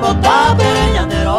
bota pereñandero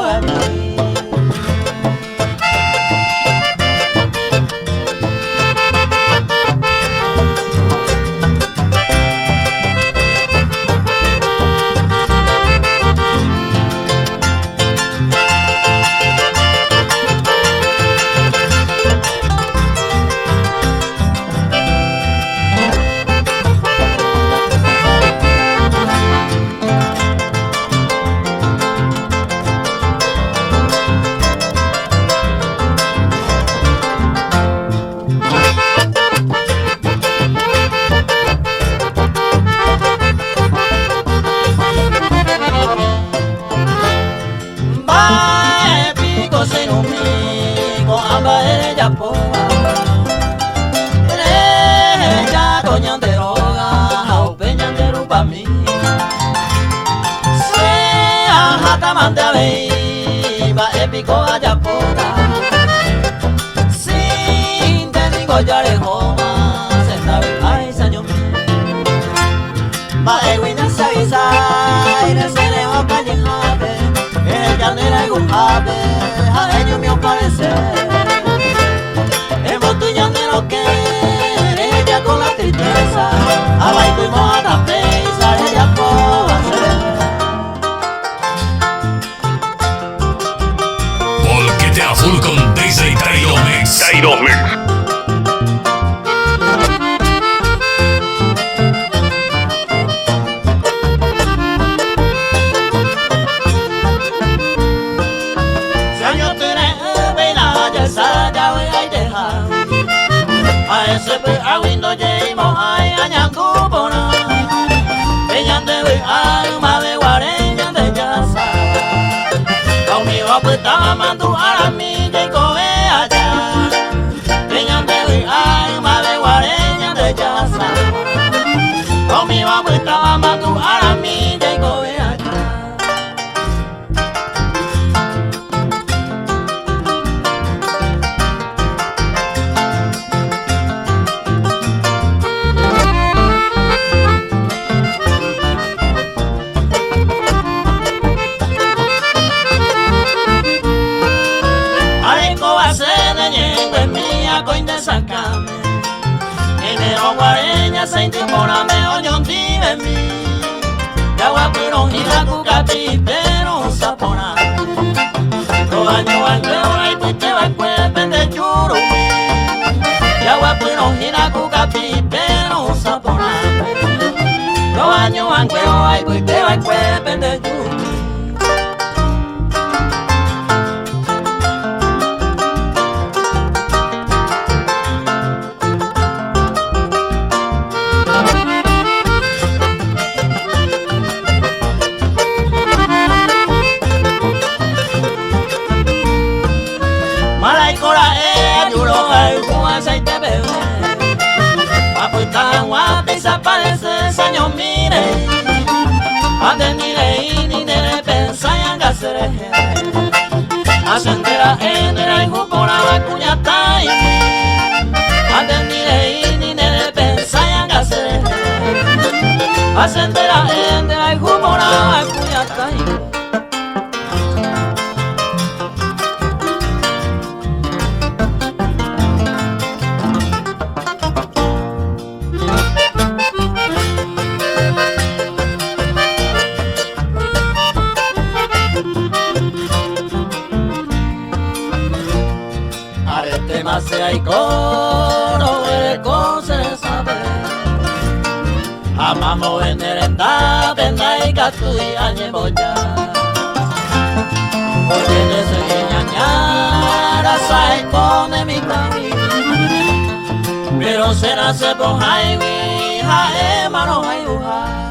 épico ayapora sin te digo ya le joma se sabe ay señor ma ewina savisa ire se le va calle jave ella nera y gujave a ello me parece el botullón de lo que ella con la tristeza a baito y moja pesa ella por hacer. Full con DJ Tairo Mix. Tairo Mix. A ese pe a windo lleimo ay añangu bona Peñande ve alma de guareña de yasa Conmigo pues estaba mandu a la milla y coge allá Peñande ve alma de guareña de yasa Conmigo pues estaba mandu a la milla y coge allá. Sacame enero guareña se intimora me oñon vive mi yagua piro hira cucapi pero sapona todo año al veo ay puite va cuepen de churu yagua piro hira cucapi pero sapona todo año al veo ay puite va cuepen de churu. Desaparece, señor, mire Atendire y ni de pensar en hacer Ascendera en el hijo por la vacuña tai Atendire y ni de pensar en hacer Ascendera en el hijo por la vacuña tai. Se hay coro, el se sabe. Amamos vender esta venda y gato y añemo ya. Porque de ese ñañara sai pone mi camino. Pero se nace por Jaime, Jaime no hay uja.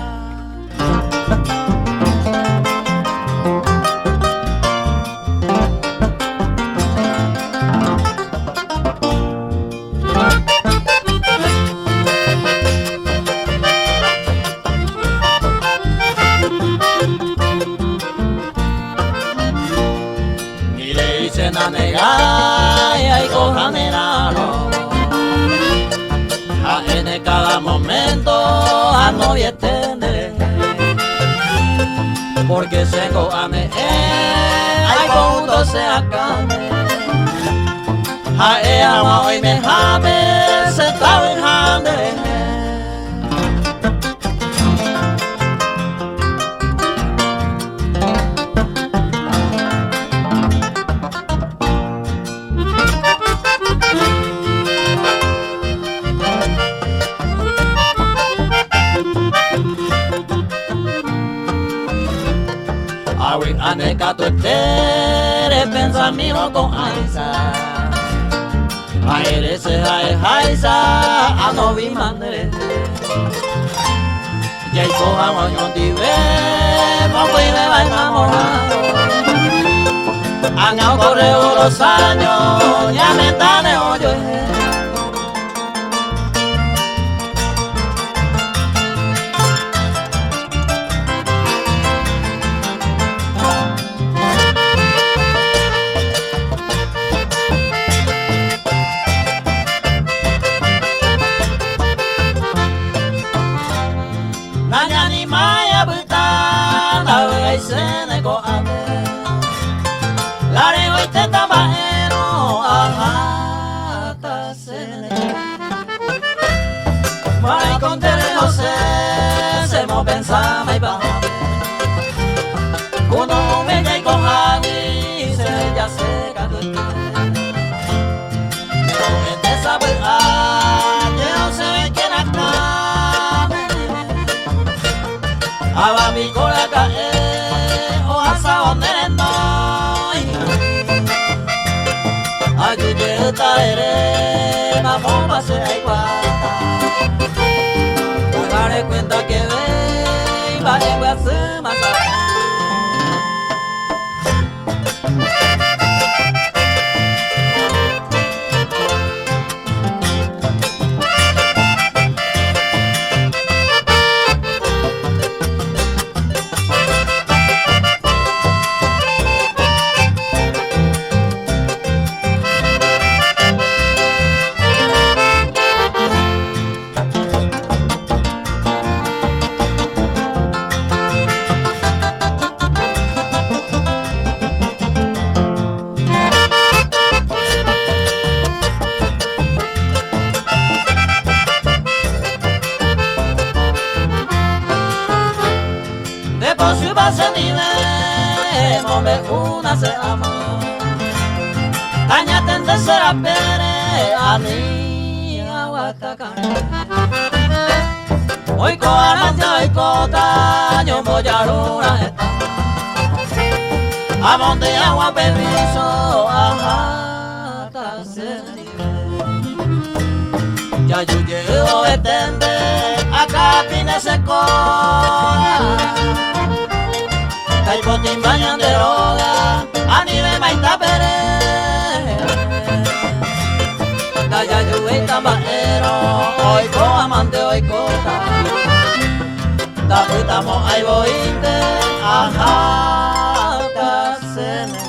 Na negar y cojanero en cada momento a novia tener porque sengo ame ai punto se acabe hae ama oi me hame se tau en hame Awi ane kato tere pensamiento con aisa aere se hae haisa ano vi mandere Yai koha moño dive Moco y me va enamorado Han corrido los años Ya me están en hoyo Pensaba y bajaba uno me cae con agui se ya se cayó pero en esa verdad yo no sé quién acá aba mi cola cae o hasta donde no ayude taere vamos a hacer igual daré cuenta que vale voy a hacer más una se amó Taña tende será pere a mí aguataca Hoy coarante hoy cotaño moyaruna está A monte agua permiso ajata se Ya yo llego etende a capine se cola Kay botin bañan de droga, anime maita pere. Kaya yuwe tambahero, oiko amante oikota. Taputamo ay boite, ajá, tasene.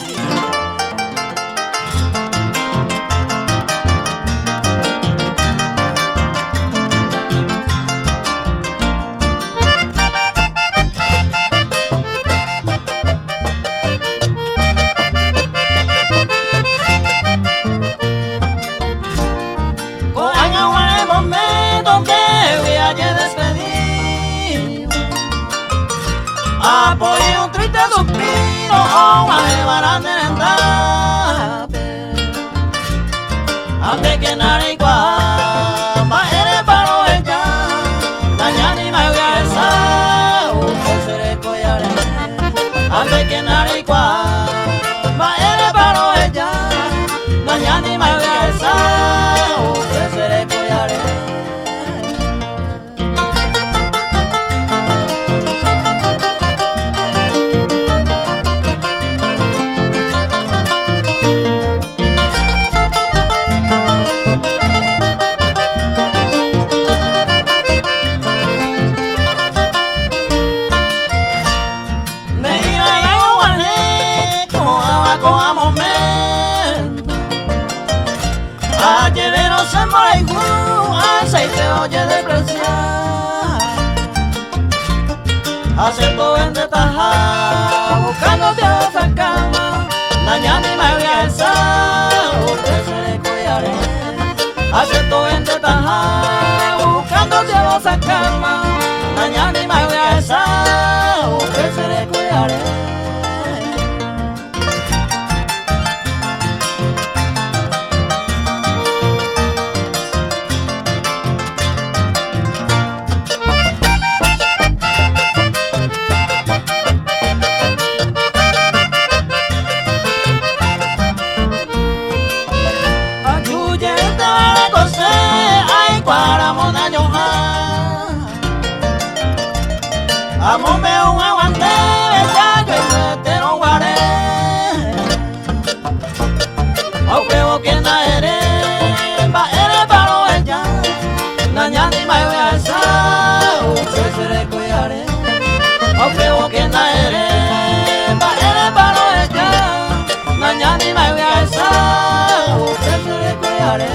Apoyo un triste suspiro o a llevar de endape Ante que narigua Maere paro ella Dañani me voy a esa Un seré collare Ante que narigua Maere paro ella Dañani me voy a esa Un seré collare aceite oye despreciar acertó en detajar, buscando Dios a cama, mañana y me voy a alzar, usted se le cuidaré. Acertó en detajar, buscando Dios a cama, mañana y me voy a alzar, usted se le cuidaré. Amo me un aguante, ya yo te lo guaré. Aunque vos quien na eres paro ella. Mañana y me voy a alzar, usted se le cuidaré. Aunque vos quien na eres paro ella. Mañana y me voy a alzar, usted se le cuidaré.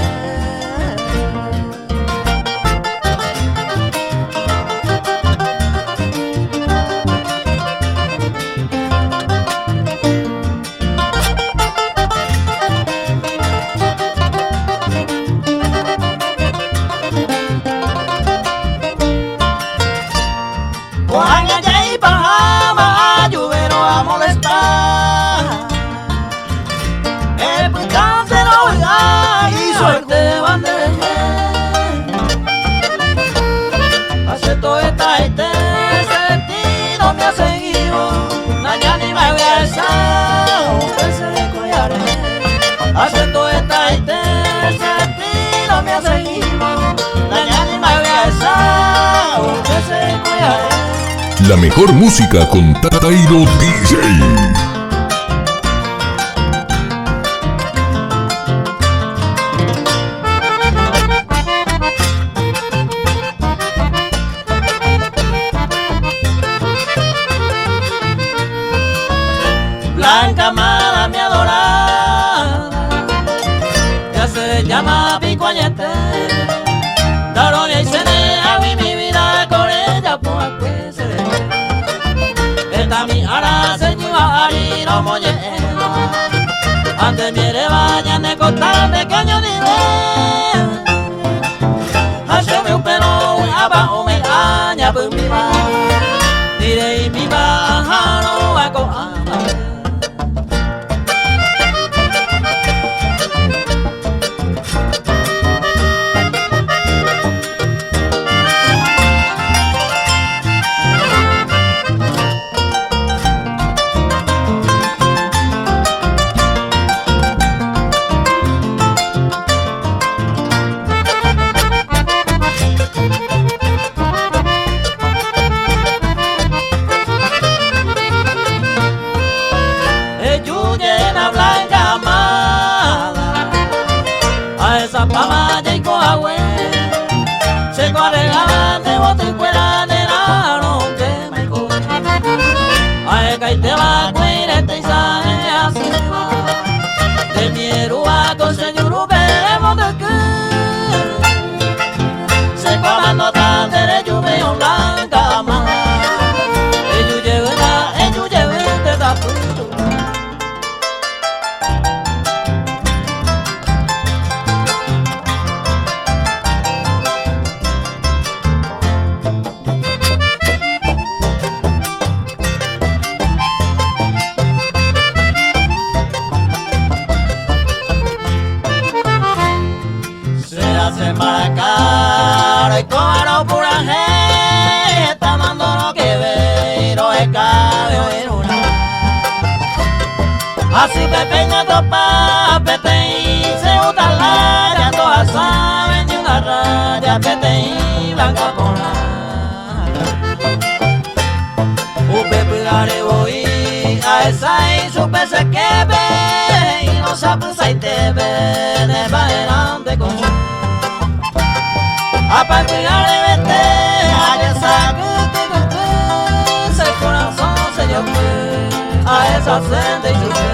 Suerte bandeje, acepto esta sentido me ha seguido, mañana y me voy a alzar, usted se le cuidaré. Acepto esta sentido me ha seguido, mañana y me voy a alzar, usted se le cuidaré. La mejor música con Tairo DJ. Blanca amada, mi adorada, ya se llama Picoñete. Daronia y Sene, a mí mi vida con ella, pues que se le. Esta mi ara se lleva a ir a mollera. Antes mi vaya de costar de caño de ver. Haceme un pelo, abajo me aña, pues mi va. Diré y mi baja no va con amar. Papá y coagüe se corregaban de bote y cuera de la noche me coge a eka y te va cuirete y sabe así va de mierua con señor veremos de que se comando tan derecho veo blanca más ellos lleven de taputo. Se marcar y cobro pura gente, está dando lo que ve y no es cabello en una. Así pepeña topa, pete y se gusta la ya todas saben de una raya, pete y blanca con Upe voy a esa y su pese que ve y no sabe si te ve de adelante con a partir de verte, a esa que ese corazón se dio a esa senda y su fe.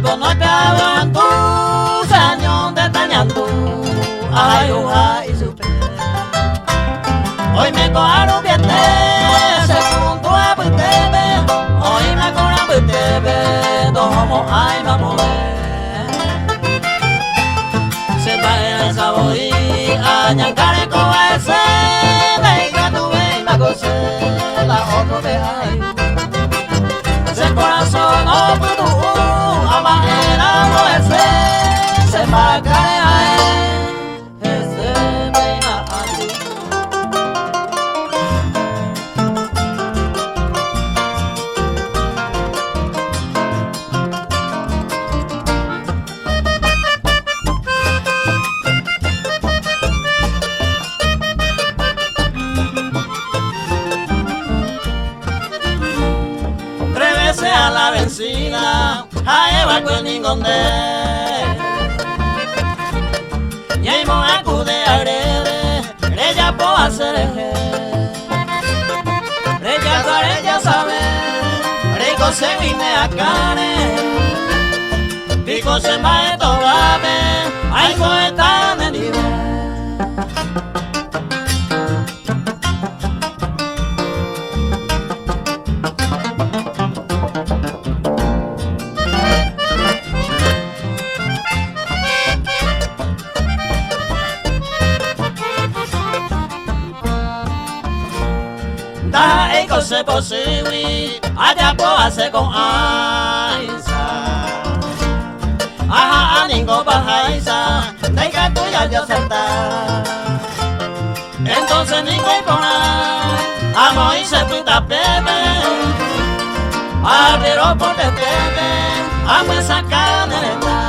con no te hablo en tu señor de tañando. Ay, ay, supe. Hoy me cojaron viete, se junto a butebe. Hoy me cojaron butebe, domo ay mamá. Se va el sabor y añancare con ese. Venga tu ve y me gocé la otra de ay. Ese corazón no pudo amar moverse, se va a caer. Ese venga a ti. A la vencida, a Eva con ningún de. Y ahí me acude a grede, ella puede hacer eje. Ella sabe, rico se vine a care. Pico se va a tomarme, ay, coeta de nivel. Es posible, allá puedo hacer con Aiza. Ajá, ningún bajaisa, de que tú ya saltar. Entonces ningún poner, amo y se pinta bebé. Pero por el bebé, amo esa canela.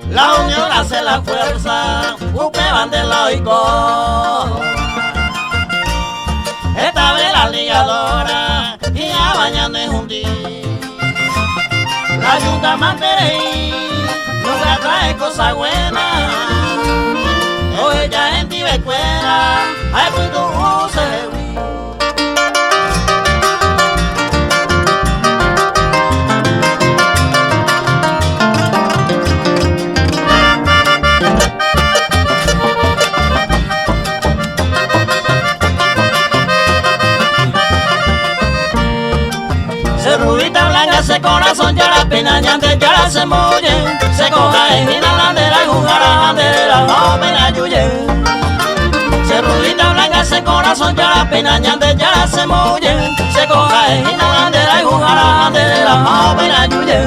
La unión hace la fuerza, usted van de laico. Esta vez la ligadora y a bañando en un día. La yuca manteréis, nunca trae cosas buenas. O ella en ti becuera, ay pues tú se vi. Rubita blanca, ese corazón ya la pena ñante, ya la se molle. Se coja en la landera y jugara bandera, no me la yuye. Se rubita blanca, ese corazón ya la pena ñante, ya la se molle. Se coja en la landera y jugara bandera, no me la yuye.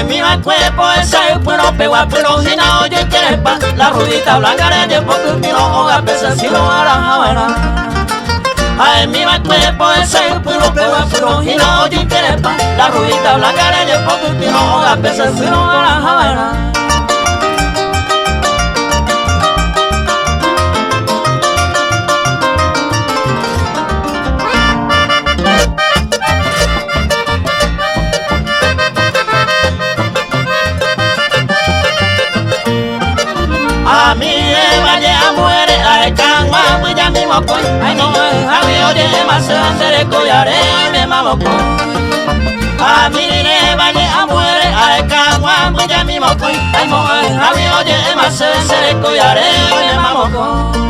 Mira el cuerpo ese pero pego a pero si no oye quieres pa la rubita blanca de tiempo que un tiro hoga pese si no a la javana. Ay mira el cuerpo ese pero pego a pero si no oye quieres pa la rubita blanca de tiempo que un tiro hoga pese si no a la javana. A mí vaya a muere a escangua pues ya mismo pues ay no a mí oye más se hace collaré me mamo pues a mí vaya a muere a escangua pues ya mismo pues ay no a mí oye más se hace collaré me mamo pues.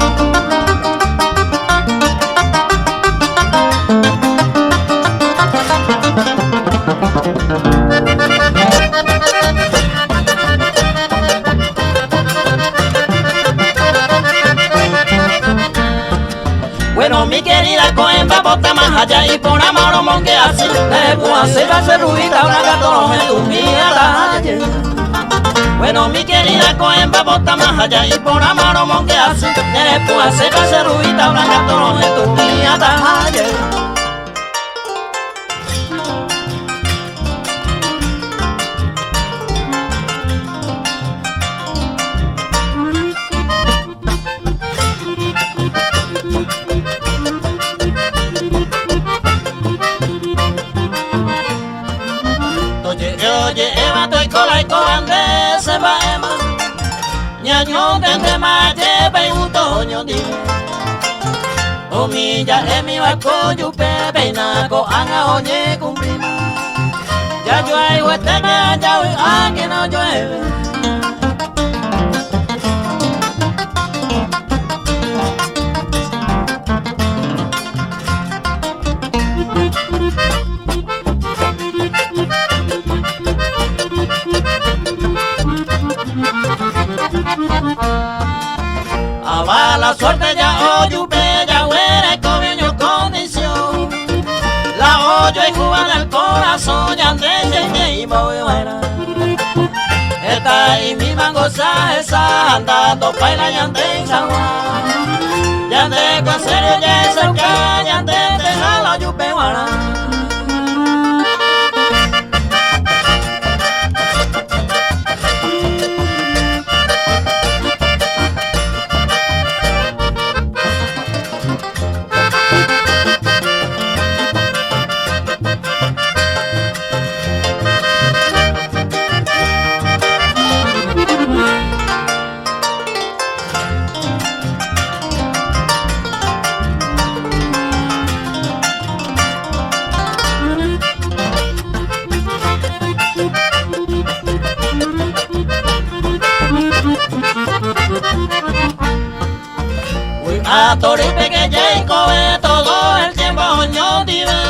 Bueno, mi querida coemba, bota más allá y por amor o monque así. Me puedo hacer rubita blanca, todo en tu mirada. Bueno, mi querida coemba, bota más allá y por amor o monque así. Me puedo hacer rubita blanca, todo en tu mirada. ande se va ema ñaño tende maje pe utoño di Omilla emi va coyu pepe na ko anga oye cumprima ya llueve tenga ya que no llueve. A la suerte ya oyupe ya huera y comió condición la oyo y cubana el corazón ya ande y muy buena esta y mi mangoza esa andando paila ya ande en San Juan ya ande con serio ya esa que ya ande deja la yupe guana. A Toripe que ya coge todo el tiempo ño dive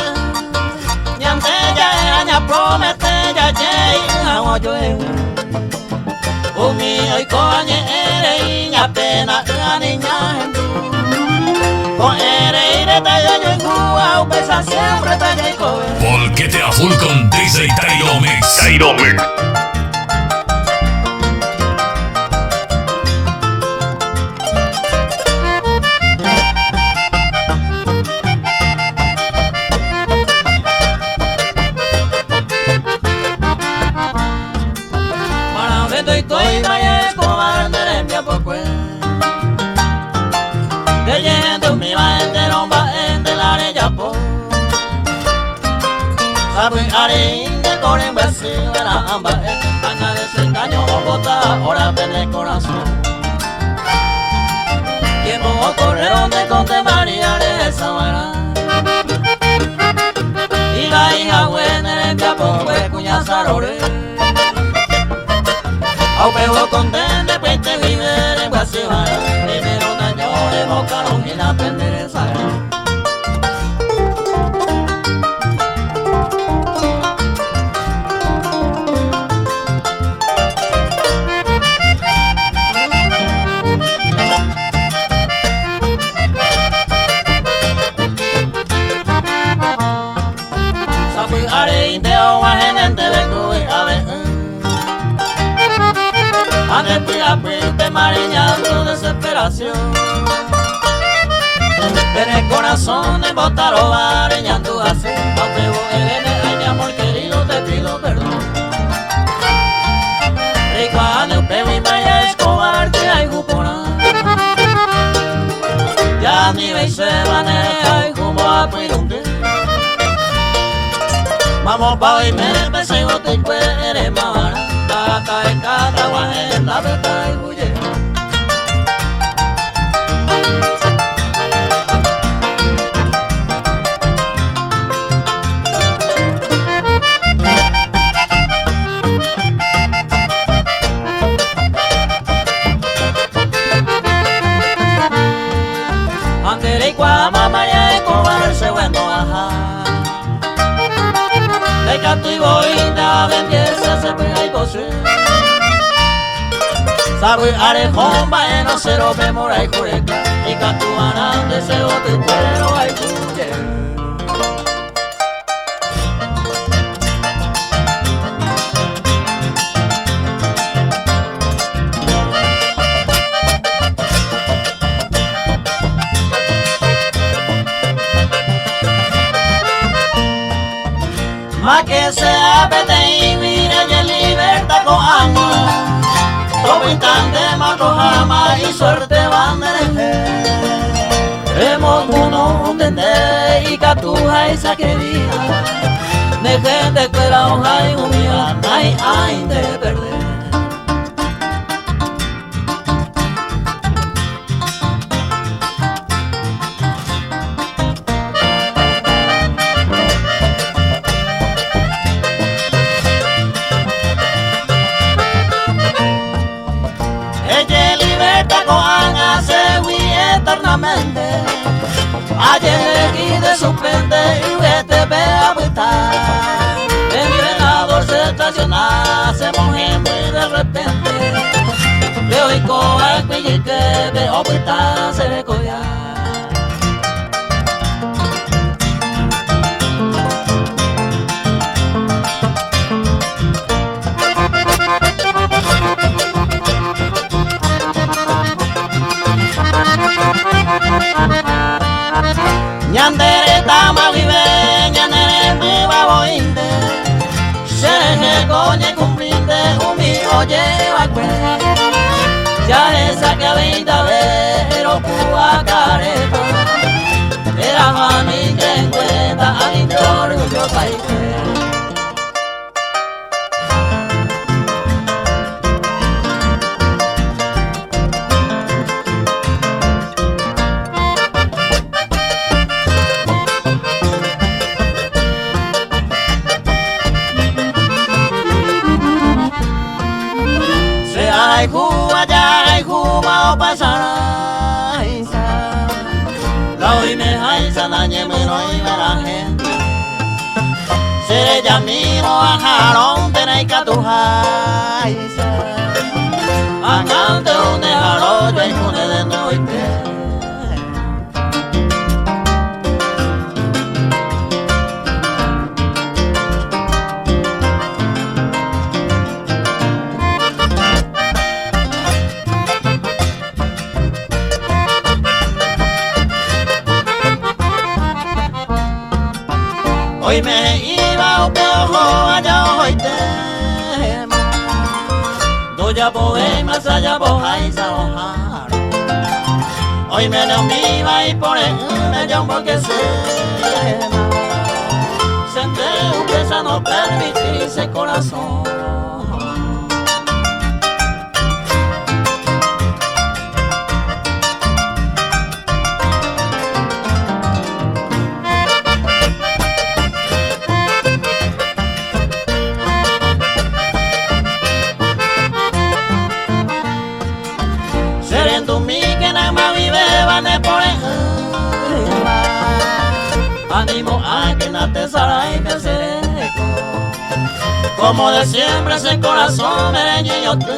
ñante ya ña promete ya ya agua yo umi hoy coñe ere ña pena la niña con ere ire ta yo en Cuba pesa siempre ta ya coge Volquete a full con DJ Tairo Mix. Tairo Mix. Estoy vaya escobar de mi apocue que yendo mi va en de romba en de la arella po sabe are de corren vacío era amba ana de ese caño bota ahora vende el corazón tiempo corrieron de conde María de Samara y la hija buena en mi apocue cuña sarore au pego contente pues te vivere en Guasibara primero daño de bocaron y la pendereza sabe are indeo wahenente vengo a ver ande pila pinte mariñando desesperación pero el corazón de botaro areñando así aunque vos eres ay mi amor querido te pido perdón y cuando un pego y vaya escobar que hay jupona ya mi veis se van hay como a pirunde vamos pa' hoy me besé y te eres más Tata en cada guaje la verdad y huye Andere y cuama María de cobarse bueno ajá de canto y voy da bendiese se pega y posee sabe arejón va no se lo memora y cureca y cantuana deseo te pero hay tuye más que sea vete y mira y en libertad con amor todo instante más jamás y suerte van a hemos uno entender y catuja esa querida de gente que la hoja y humilla ay de perder sorprende y te ve a buscar. El entrenador se estaciona, se mueve muy de repente. Veo y coja y que veo buscar, se ve collar. Ñandere tama vive, ñandere me va boinde. Se coñe cumplinde, un mío lleva cue. Ya esa que veinte pero pua careta. Era mami que encuentra a mi orgullo país. Ay, Cuba, ya, ay, Cuba, o pasará, la hoy me jaisa, dañe, me lo iba la gente. Se ya miro a jarón, tenéis que tu jaisa. Acante un de jarón, yo hay cune de noche. Hoy me iba a peojo allá hoy tema. Doya poemas allá bojaisa ojar. Hoy me lo iba y por el medio porque se senté un pesa no permitirse corazón. Serendo mi que nada más vive van por el ánimo a que no te salga y me seco. Como de siempre ese corazón me yo te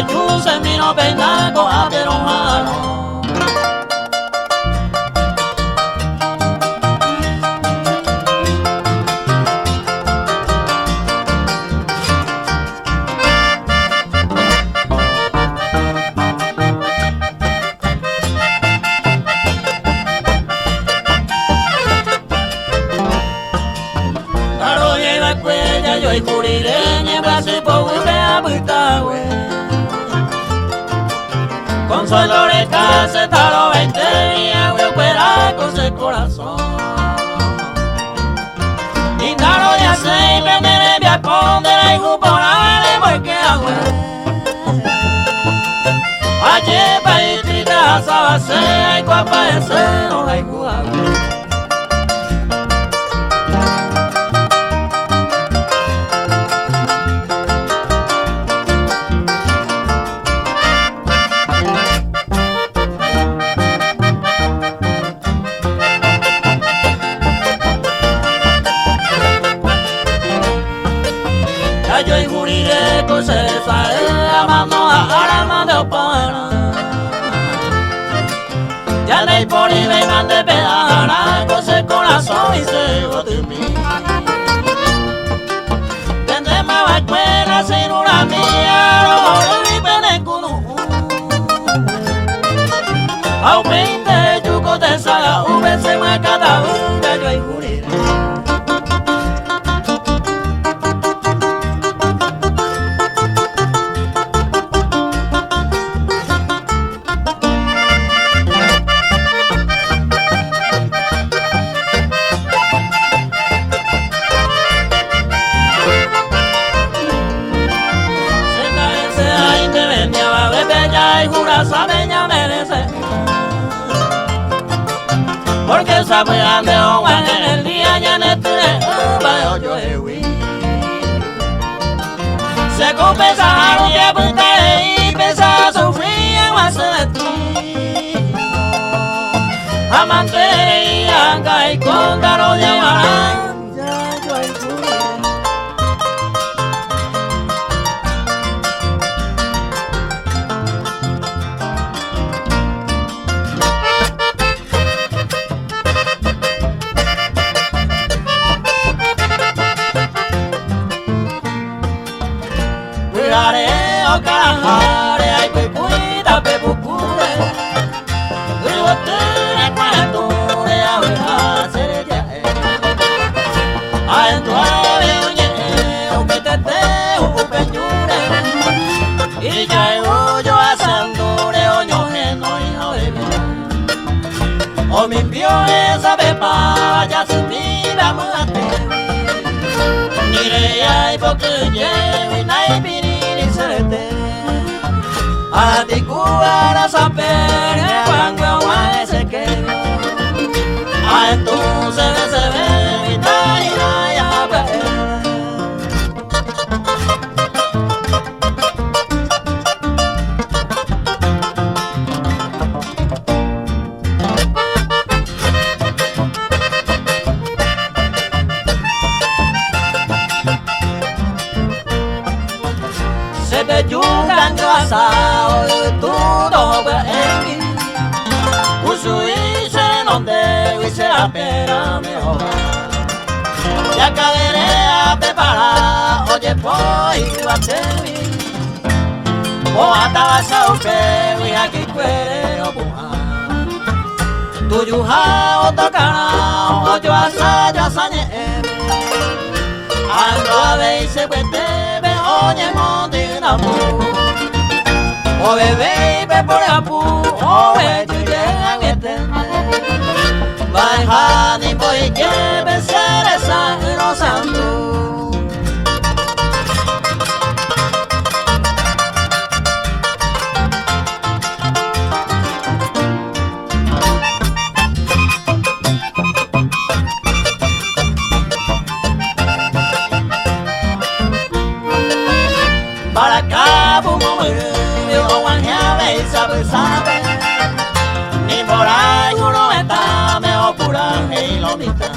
tú se miro peinaco a pero malo. Yo y curireña brazo por a butawe. Consuelo de casa talo 20 días yo fuera con ese corazón. Y talo de hacer me voy a poner y juporale porque agüe. Ayer pa y trita sabase y cuapa ese no hay juagüe. Yo y juriré con se sale amando a alma de opana. Ya le por y me mande pedara con ese corazón y se de mí. Tendré más escuela sin una mía, no y penecuno. Aumente yuco de saga, se me cada una yo y juriré. Sabeña merece porque sabe ande o en el día ya no tiene veo yo se compensa y apunta y pesa sufrir más de ti amante anga y con daro de amarán ya yo hay cuidaré o carajare ay pues cuida pe pucure luego te cuanture a ver a ser ya a entuave oye o que te o peñure y ya yo asandure oño no hijo de mí o mi pio esa bepa ya sin vida muerte ni re ay porque lleve nai piriri serete a ti cubara saber cuando guay se quedó a entonces se ve y nai a ver se te yugan asao todo en mí usui donde hubiese la pena mejor ya caeré a preparar oye pues iba a servir o hasta esa upe y aquí puede o puja tu yuja o tocana o yo asaya sañe ando a ver se puede ver oye monte una pu o bebé y be por apu o be tu llega mi eterne baja ni voy que vencer esa no santo para cabo o guañabe y sabe ni por ahí uno está mejor pura y lo mitad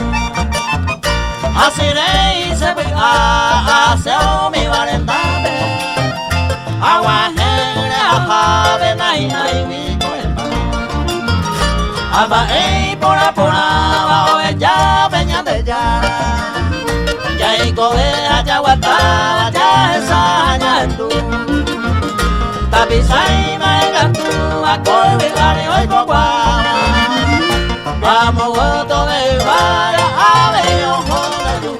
así rey se ve a hacer mi valentade agua a de nai mi coemba aba por apura o ya peña de ya y coge ya guata ya esa ya tú tapisai me tú a colgar hoy guagua vamos voto de vaya a ver ojo de luz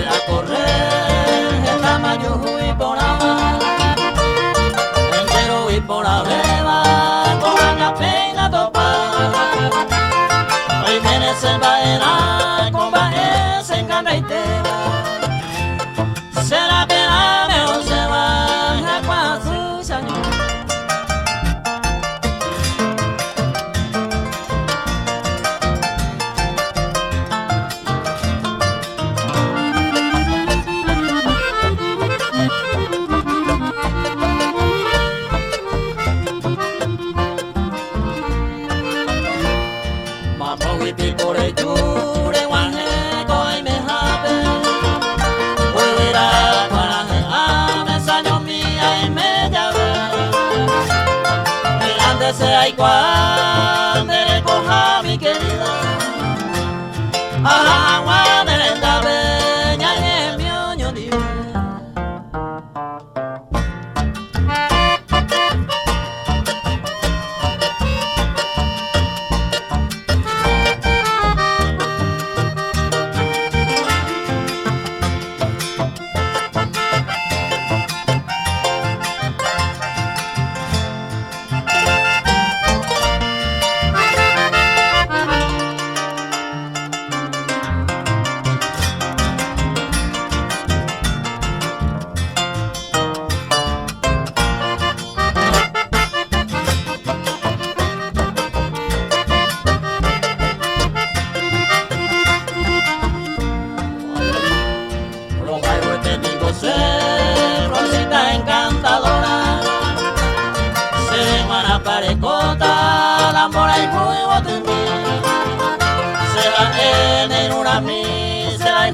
a correr, esta mayo y por ahora, entero y por la beba, con la pena topada. Hoy viene se va con baje, se encanta y te va. Será pena, mejor se va, a cuando su señor. Por el jure guanje coi me habe volverá para me saño mía y me llave mirando se hay cuando le coja mi querida agua de la beña en mi oño libre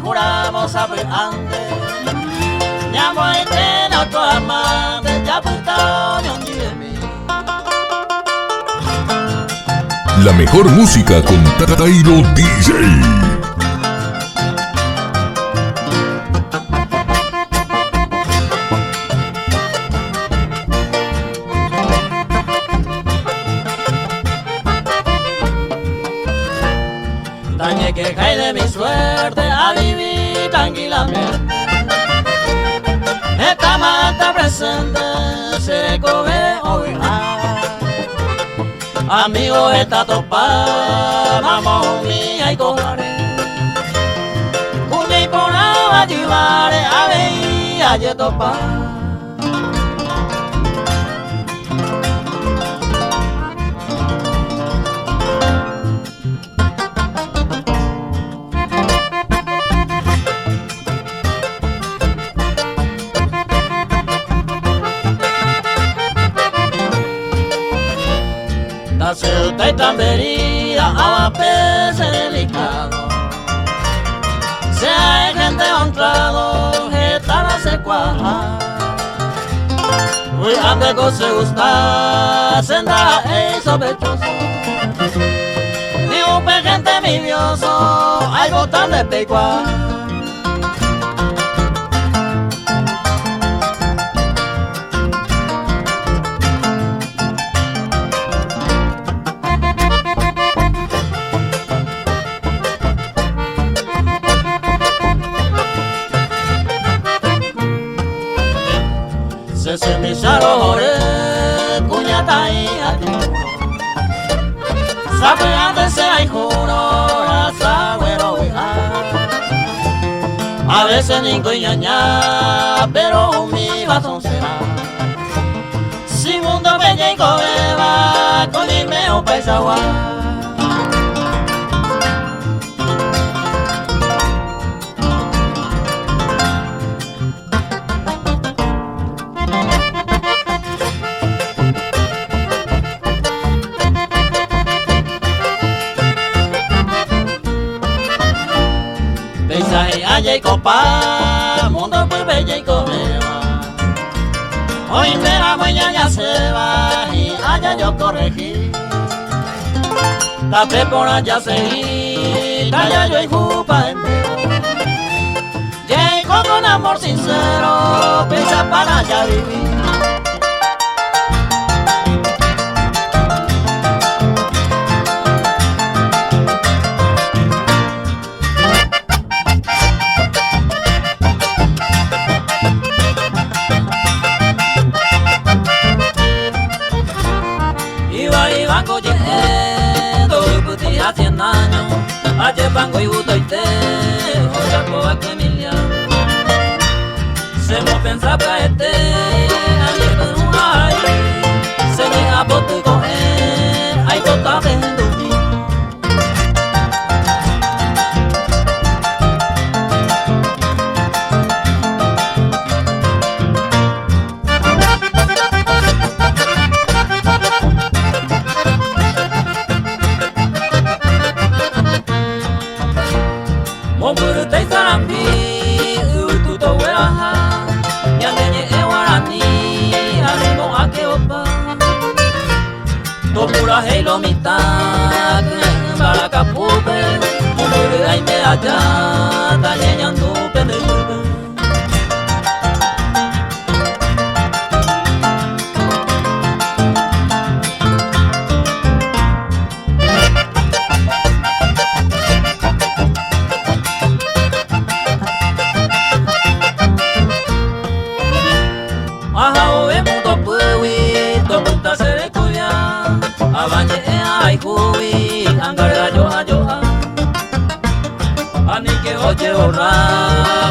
juramos a ver antes. Ya muerte en otro amante, ya puta unión de mí. La mejor música con Tairo DJ. Dañe que cae de mi suerte a vivir tranquilamente. Esta mata presente se coge hoy. Amigo está topada, mamá mía y cojaré. Cuñi por la llevaré a ver a ye topa. La celta y tamberida a veces delicado. Se hay gente honrado, esta no se cuaja. Uy, ande que se gusta, senda y sospechoso. Ni un gente envidioso, hay botas de pecua. Se me ore, cuñata y ayuno. Sabe antes se hay juro, raza güero a veces ni coñaña, pero mi bazón será. Si mundo bella y cobeba, con el meo paisagua. Allá y copa, mundo pues bella y comeba. Hoy me la mañana se va y allá yo corregí. Tapé por allá seguí, allá yo y jupa entero. Y con un amor sincero, pesa para allá vivir. A 100 años, ayer pango y buto y te, otra coa que Emilia. Se me pensa para este, ayer con un ay, se me a boto y coger, hay tota de dormir. Mopurutei sarambi, ututo weraha, nyandenye ewarani, animo akeopa. Topura heilo mitak, barakapupe, mopuru aime aja, tanye nyandu pendepupe. Abanye ay kuwi angara yo ayo ani que oye orar.